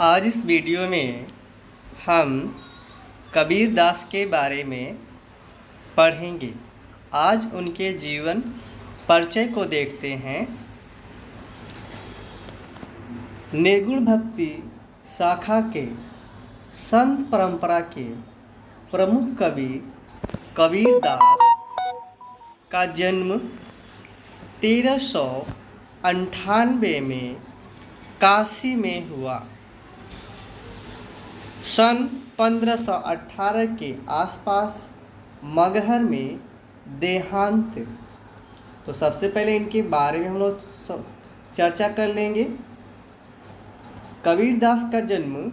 आज इस वीडियो में हम कबीर दास के बारे में पढ़ेंगे। आज उनके जीवन परिचय को देखते हैं। निर्गुण भक्ति शाखा के संत परंपरा के प्रमुख कवि कबीर दास का जन्म 1398 में काशी में हुआ। सन 1518 के आसपास मगहर में देहांत। तो सबसे पहले इनके बारे में हम लोग चर्चा कर लेंगे। कबीर दास का जन्म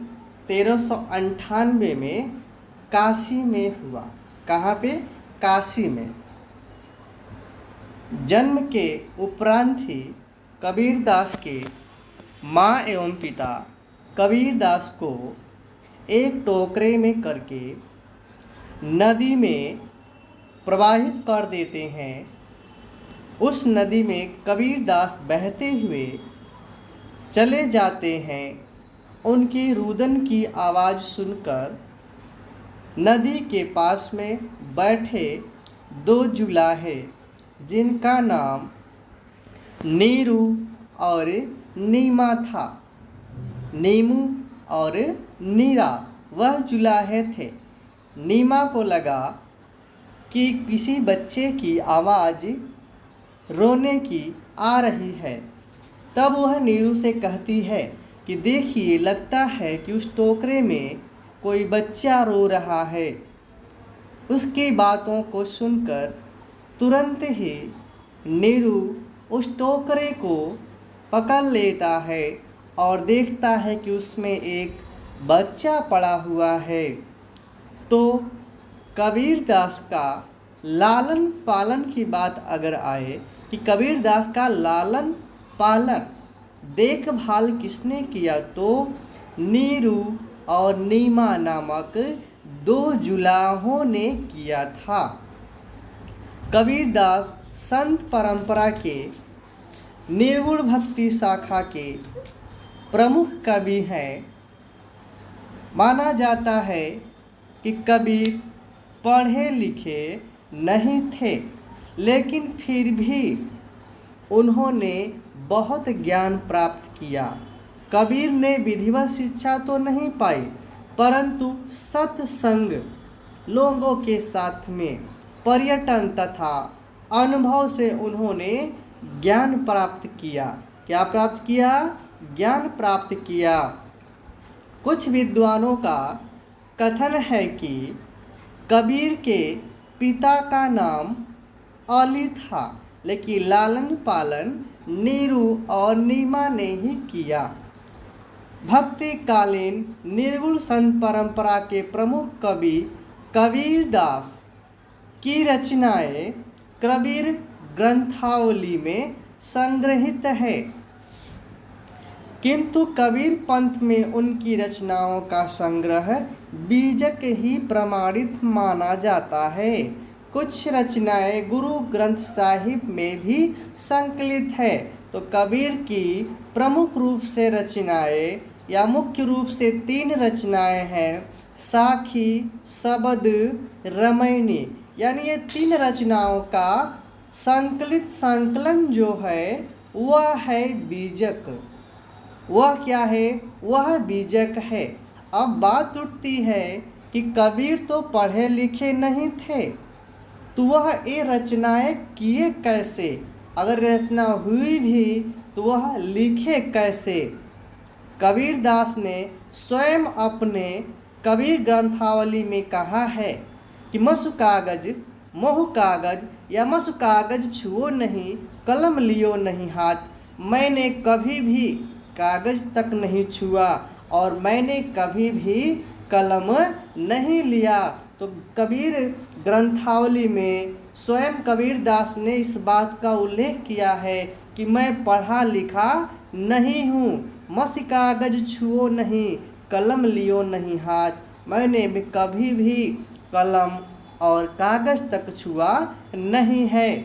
1398 में काशी में हुआ। कहाँ पे? काशी में। जन्म के उपरांत ही कबीर दास के माँ एवं पिता कबीर दास को एक टोकरे में करके नदी में प्रवाहित कर देते हैं। उस नदी में कबीर दास बहते हुए चले जाते हैं। उनकी रुदन की आवाज़ सुनकर नदी के पास में बैठे दो जुलाहे, जिनका नाम नीरू और नीमा था, नीमू और नीरा, वह जुलाहे थे। नीमा को लगा कि किसी बच्चे की आवाज़ रोने की आ रही है। तब वह नीरू से कहती है कि देखिए, लगता है कि उस टोकरे में कोई बच्चा रो रहा है। उसकी बातों को सुनकर तुरंत ही नीरू उस टोकरे को पकड़ लेता है और देखता है कि उसमें एक बच्चा पड़ा हुआ है। तो कबीर दास का लालन पालन की बात अगर आए कि कबीर दास का लालन पालन देखभाल किसने किया, तो नीरू और नीमा नामक दो जुलाहों ने किया था। कबीर दास संत परंपरा के निर्गुण भक्ति शाखा के प्रमुख कवि हैं। माना जाता है कि कबीर पढ़े लिखे नहीं थे, लेकिन फिर भी उन्होंने बहुत ज्ञान प्राप्त किया। कबीर ने विधिवत शिक्षा तो नहीं पाई, परंतु सत्संग, लोगों के साथ में पर्यटन तथा अनुभव से उन्होंने ज्ञान प्राप्त किया। क्या प्राप्त किया? ज्ञान प्राप्त किया। कुछ विद्वानों का कथन है कि कबीर के पिता का नाम अली था, लेकिन लालन पालन नीरू और नीमा ने ही किया। भक्ति कालीन निर्गुण संत परंपरा के प्रमुख कवि कबीर दास की रचनाएं कबीर ग्रंथावली में संग्रहित है, किंतु कबीर पंथ में उनकी रचनाओं का संग्रह बीजक ही प्रमाणित माना जाता है। कुछ रचनाएं गुरु ग्रंथ साहिब में भी संकलित है। तो कबीर की प्रमुख रूप से रचनाएं या मुख्य रूप से 3 रचनाएं हैं। साखी, शबद, रमैनी, यानी ये 3 रचनाओं का संकलन जो है वह है बीजक। वह क्या है? वह बीजक है। अब बात उठती है कि कबीर तो पढ़े लिखे नहीं थे, तो वह ये रचनाएं किए कैसे? अगर रचना हुई भी तो वह लिखे कैसे? कबीर दास ने स्वयं अपने कबीर ग्रंथावली में कहा है कि मसु कागज मोह कागज या मसु कागज छुओ नहीं, कलम लियो नहीं हाथ। मैंने कभी भी कागज तक नहीं छुआ और मैंने कभी भी कलम नहीं लिया। तो कबीर ग्रंथावली में स्वयं कबीर दास ने इस बात का उल्लेख किया है कि मैं पढ़ा लिखा नहीं हूँ, मसी कागज छुओ नहीं, कलम लियो नहीं हाथ। मैंने भी कभी भी कलम और कागज तक छुआ नहीं है।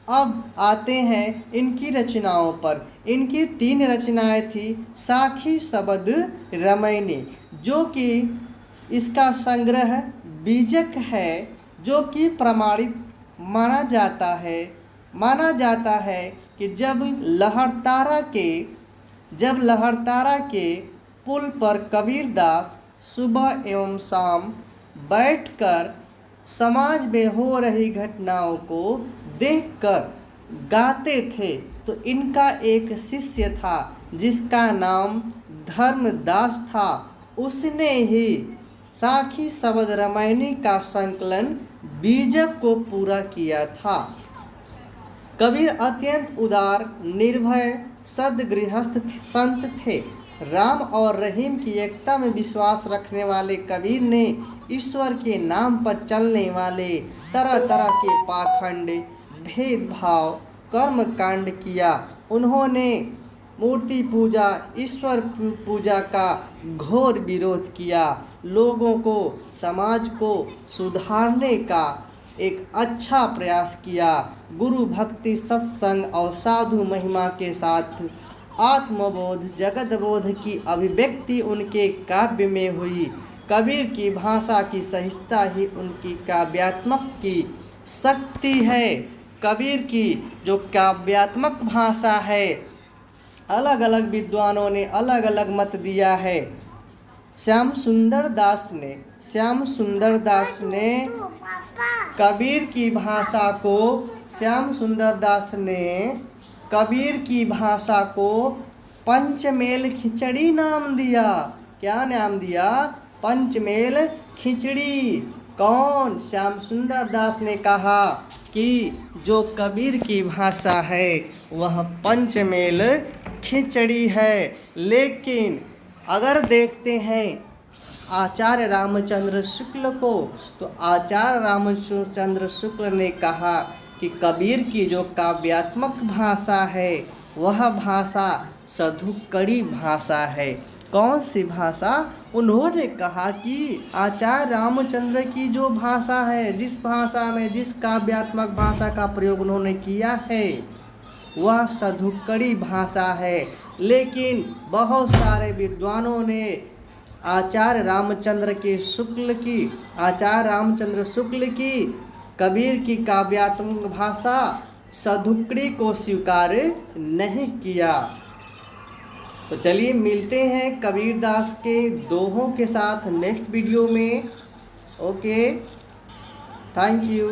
अब आते हैं इनकी रचनाओं पर। इनकी 3 रचनाएं थी। साखी शब्द रामायणी, जो कि इसका संग्रह बीजक है, जो कि प्रमाणित माना जाता है कि जब लहरतारा के पुल पर कबीरदास सुबह एवं शाम बैठकर समाज में हो रही घटनाओं को देखकर गाते थे, तो इनका एक शिष्य था जिसका नाम धर्मदास था। उसने ही साखी शब्द रामायणी का संकलन बीजक को पूरा किया था। कबीर अत्यंत उदार, निर्भय, सद्गृहस्थ संत थे। राम और रहीम की एकता में विश्वास रखने वाले कबीर ने ईश्वर के नाम पर चलने वाले तरह तरह के पाखंड, भेदभाव, कर्म कांड किया। उन्होंने मूर्ति पूजा, ईश्वर पूजा का घोर विरोध किया। लोगों को, समाज को सुधारने का एक अच्छा प्रयास किया। गुरु भक्ति, सत्संग और साधु महिमा के साथ आत्मबोध, जगत बोध की अभिव्यक्ति उनके काव्य में हुई। कबीर की भाषा की सहिष्णुता ही उनकी काव्यात्मक की शक्ति है। कबीर की जो काव्यात्मक भाषा है, अलग अलग विद्वानों ने अलग अलग मत दिया है। श्याम सुंदर दास ने कबीर की भाषा को पंचमेल खिचड़ी नाम दिया। क्या नाम दिया? पंचमेल खिचड़ी। कौन? श्याम सुंदर दास ने कहा कि जो कबीर की भाषा है वह पंचमेल खिचड़ी है। लेकिन अगर देखते हैं आचार्य रामचंद्र शुक्ल को, तो आचार्य रामचंद्र शुक्ल ने कहा कि कबीर की जो काव्यात्मक भाषा है वह भाषा सधुक्कड़ी भाषा है। कौन सी भाषा? उन्होंने कहा कि आचार्य रामचंद्र की जो भाषा है, जिस भाषा में, जिस काव्यात्मक भाषा का प्रयोग उन्होंने किया है वह सधुक्कड़ी भाषा है। लेकिन बहुत सारे विद्वानों ने आचार्य रामचंद्र शुक्ल की कबीर की काव्यात्मक भाषा सधुक्कड़ी को स्वीकार नहीं किया। तो चलिए मिलते हैं कबीरदास के दोहों के साथ नेक्स्ट वीडियो में। Okay, thank you.